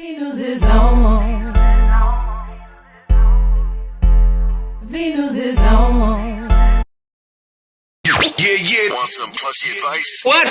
Venus is on. Venus is on. Yeah. Want some plushy advice? What?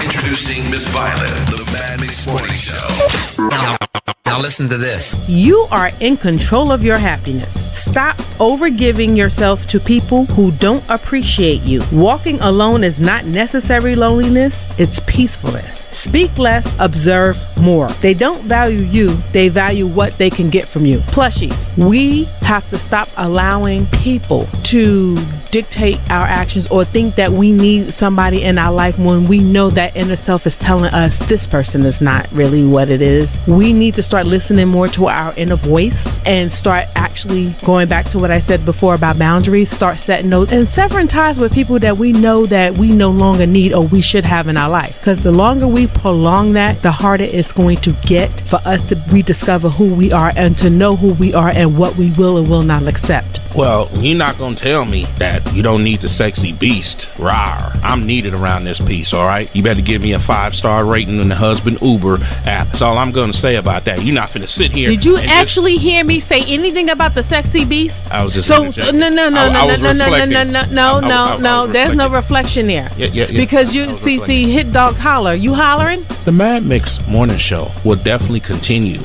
Introducing Miss Violet, the Mad Mix Morning Show. Now listen to this. You are in control of your happiness. Stop overgiving yourself to people who don't appreciate you. Walking alone is not necessary loneliness, it's peacefulness. Speak less, observe more. They don't value you, they value what they can get from you. Plushies, we have to stop allowing people to dictate our actions or think that we need somebody in our life when we know that inner self is telling us this person is not really what it is. We need to start listening more to our inner voice and start actually going back to what I said before about boundaries. Start setting those and severing ties with people that we know that we no longer need or we should have in our life. Because the longer we prolong that, the harder it's going to get for us to rediscover who we are and to know who we are and what we will and will not accept. Well, you're not going to tell me that you don't need the sexy beast. Rawr. I'm needed around this piece, all right? You better give me a 5-star rating in the Husband Uber app. That's all I'm going to say about that. You're not finna sit here. Did you actually hear me say anything about the sexy beast? I was just no. There's no reflection there. Yeah. Because you see hit dogs holler. You hollering? The Mad Mix Morning Show will definitely continue.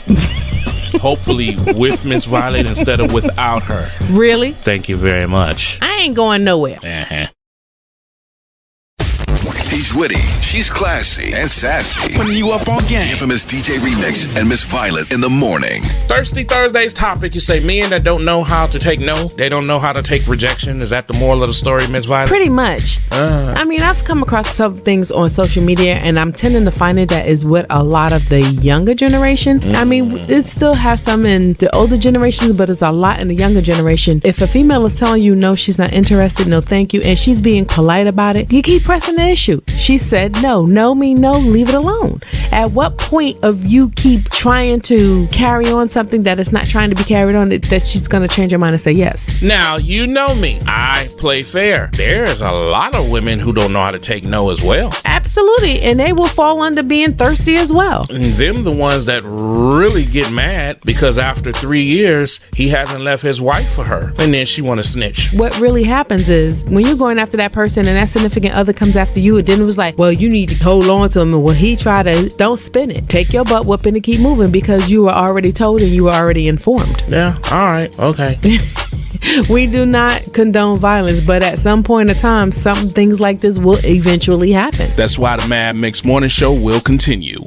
Hopefully with Miss Violet instead of without her. Really? Thank you very much. I ain't going nowhere. He's witty, she's classy and sassy. Putting you up on game. Infamous DJ Remix and Miss Violet in the morning. Thirsty Thursday's topic, you say men that don't know how to take no, they don't know how to take rejection. Is that the moral of the story, Miss Violet? Pretty much. I mean, I've come across some things on social media and I'm tending to find it that is with a lot of the younger generation. I mean, it still has some in the older generations, but it's a lot in the younger generation. If a female is telling you no, she's not interested, no thank you, and she's being polite about it, you keep pressing the issue. She said no. No mean no, leave it alone. At what point of you keep trying to carry on something that is not trying to be carried on that she's going to change her mind and say yes? Now, you know me. I play fair. There's a lot of women who don't know how to take no as well. Absolutely. And they will fall under being thirsty as well. And them the ones that really get mad because after 3 years, he hasn't left his wife for her. And then she want to snitch. What really happens is when you're going after that person and that significant other comes after you, and then it was like, well, you need to hold on to him. And when he try to, don't spin it. Take your butt whooping and keep moving because you were already told and you were already informed. Yeah. All right. Okay. We do not condone violence, but at some point in time, some things like this will eventually happen. That's why the Mad Mix Morning Show will continue.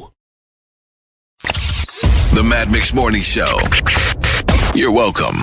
The Mad Mix Morning Show. You're welcome.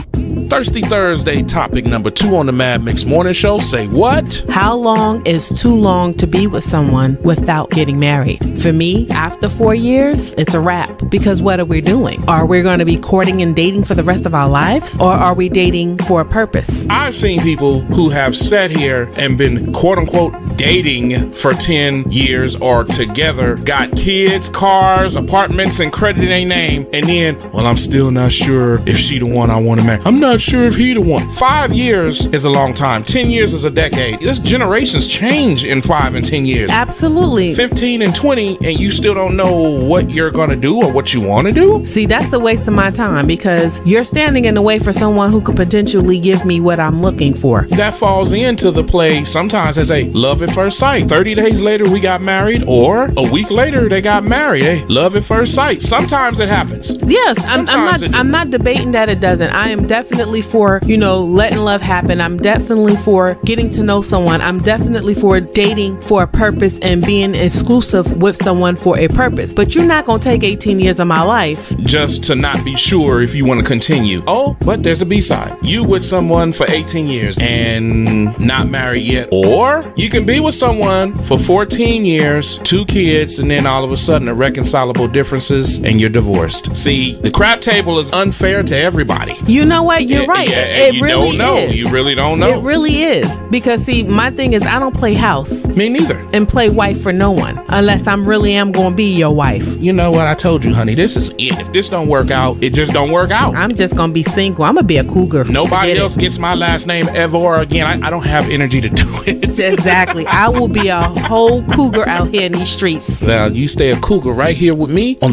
Thirsty Thursday topic number 2 on the Mad Mix Morning Show. Say what? How long is too long to be with someone without getting married? For me, after 4 years, it's a wrap. Because what are we doing? Are we going to be courting and dating for the rest of our lives? Or are we dating for a purpose? I've seen people who have sat here and been quote unquote dating for 10 years or together, got kids, cars, apartments, and credit in their name. And then, well, I'm still not sure if she the one I want to marry. I'm not sure if he the one. 5 years is a long time. 10 years is a decade. This generations change in 5 and 10 years. Absolutely. 15 and 20 and you still don't know what you're going to do or what you want to do? See, that's a waste of my time because you're standing in the way for someone who could potentially give me what I'm looking for. That falls into the play sometimes as a love at first sight. 30 days later we got married, or a week later they got married. Hey, love at first sight. Sometimes it happens. Yes, I'm not debating that it doesn't. I am definitely for, letting love happen. I'm definitely for getting to know someone. I'm definitely for dating for a purpose and being exclusive with someone for a purpose. But you're not going to take 18 years of my life just to not be sure if you want to continue. Oh, but there's a B-side. You with someone for 18 years and not married yet. Or you can be with someone for 14 years, 2 kids, and then all of a sudden irreconcilable differences and you're divorced. See, the crap table is unfair to everybody. You know what? You're right. It you really don't know. is. You really don't know. It really is. Because see, my thing is I don't play house. Me neither. And play wife for no one unless I'm really am going to be your wife. You know what? I told you, honey, this is it. If this don't work out, it just don't work out. I'm just going to be single. I'm going to be a cougar. Nobody else gets my last name ever again. I don't have energy to do it. Exactly. I will be a whole cougar out here in these streets. Now, you stay a cougar right here with me on the